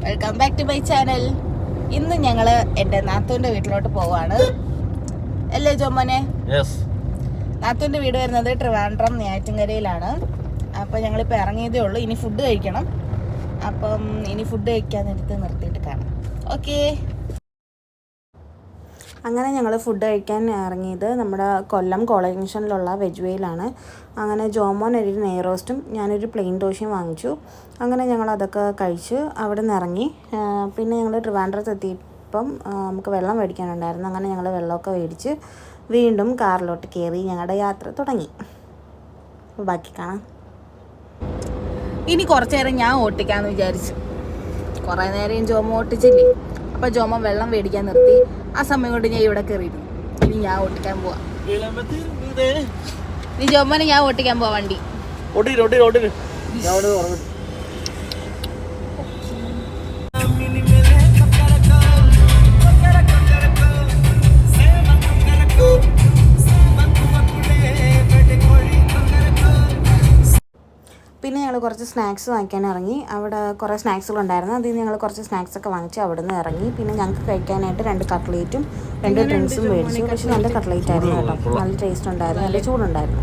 Welcome back to my channel. ഇന്ന് ഞങ്ങൾ എൻ്റെ നാത്തൂൻ്റെ വീട്ടിലോട്ട് പോവാണ്. അല്ലേ ജോമോനെ? നാത്തൂൻ്റെ വീട് വരുന്നത് ട്രിവാൻഡ്രം നെയ്യാറ്റിൻകരയിലാണ്. അപ്പോൾ ഞങ്ങളിപ്പോൾ ഇറങ്ങിയതേ ഉള്ളൂ. ഇനി ഫുഡ് കഴിക്കണം. അപ്പം ഇനി ഫുഡ് കഴിക്കാൻ നിർത്തിയിട്ട് കാണാം. ഓക്കേ. അങ്ങനെ ഞങ്ങൾ ഫുഡ് കഴിക്കാൻ ഇറങ്ങിയത് നമ്മുടെ കൊല്ലം കോളേജ് ജംഗ്ഷനിലുള്ള വെജ് വേയിലാണ്. അങ്ങനെ ജോമോൻ ഒരു നെയ് റോസ്റ്റും ഞാനൊരു പ്ലെയിൻ ദോശയും വാങ്ങിച്ചു. അങ്ങനെ ഞങ്ങൾ അതൊക്കെ കഴിച്ച് അവിടെ നിന്ന് ഇറങ്ങി. പിന്നെ ഞങ്ങൾ ട്രിവാൻഡ്രത്ത് എത്തിയപ്പം നമുക്ക് വെള്ളം മേടിക്കാനുണ്ടായിരുന്നു. അങ്ങനെ ഞങ്ങൾ വെള്ളമൊക്കെ മേടിച്ച് വീണ്ടും കാറിലോട്ട് കയറി ഞങ്ങളുടെ യാത്ര തുടങ്ങി. ബാക്കി കാണാം. ഇനി കുറച്ച് നേരം ഞാൻ ഓട്ടിക്കാമെന്ന് വിചാരിച്ചു. കുറേ നേരം ജോമോ ഓട്ടിച്ചില്ലേ. അപ്പോൾ ജോമോ വെള്ളം മേടിക്കാൻ നിർത്തി. ആ സമയം കൊണ്ട് ഞാൻ ഇവിടെ കയറിയിരുന്നു. ഇനി ഞാൻ ഓട്ടിക്കാൻ പോവാം. ഇനി ജോമോനെ ഞാൻ ഓട്ടിക്കാൻ പോവാം വണ്ടി. പിന്നെ ഞങ്ങൾ കുറച്ച് സ്നാക്സ് വാങ്ങിക്കാൻ ഇറങ്ങി. അവിടെ കുറേ സ്നാക്സുകളുണ്ടായിരുന്നു. അതിൽ നിന്ന് ഞങ്ങൾ കുറച്ച് സ്നാക്സൊക്കെ വാങ്ങിച്ച് അവിടെ നിന്ന് ഇറങ്ങി. പിന്നെ ഞങ്ങൾക്ക് കഴിക്കാനായിട്ട് 2 കട്ട്ലേറ്റും 2 ഡ്രിങ്ക്സും മേടിച്ചു. പക്ഷെ നല്ല കട്ട്ലേറ്റ് ആയിരുന്നു കേട്ടോ. നല്ല ടേസ്റ്റ് ഉണ്ടായിരുന്നു, നല്ല ചൂടുണ്ടായിരുന്നു.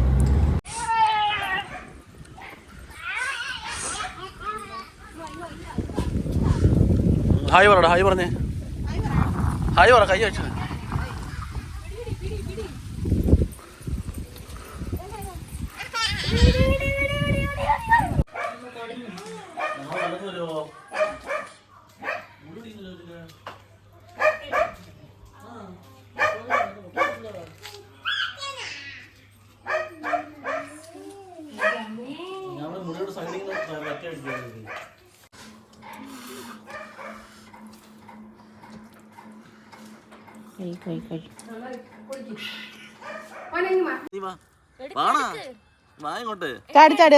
ഹായ് പറ, ഹായ് പറഞ്ഞേ, ഹായ് പറ, കൈ വെച്ചു.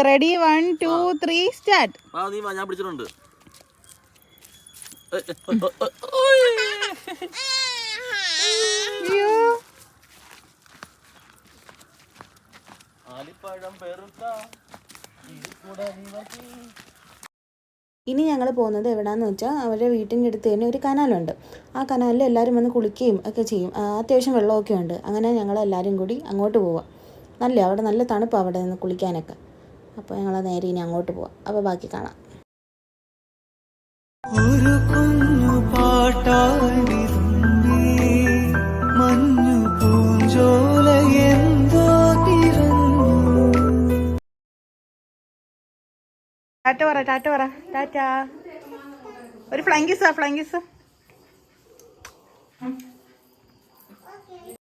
Ready 1 2 3 start. ഞാൻ പിടിച്ചിട്ടുണ്ട്. ഇനി ഞങ്ങൾ പോകുന്നത് എവിടെയാണെന്ന് വെച്ചാൽ അവരുടെ വീട്ടിൻ്റെ അടുത്ത് തന്നെ ഒരു കനാലുണ്ട്. ആ കനാലിൽ എല്ലാവരും വന്ന് കുളിക്കുകയും ഒക്കെ ചെയ്യും. അത്യാവശ്യം വെള്ളമൊക്കെ ഉണ്ട്. അങ്ങനെ ഞങ്ങൾ എല്ലാവരും കൂടി അങ്ങോട്ട് പോവാം. അവിടെ നല്ല തണുപ്പാണ് അവിടെ നിന്ന് കുളിക്കാനൊക്കെ. അപ്പോൾ ഞങ്ങൾ നേരെ ഇനി അങ്ങോട്ട് പോവാം. അപ്പോൾ ബാക്കി കാണാം. ഒരു കുഞ്ഞു പാട്ടാടി മഞ്ഞു പൂഞ്ചോല എന്തോ ടാറ്റ പറ, ടാറ്റ പറ, ടാറ്റ. ഒരു ഫ്ലൈങ് കിസ്.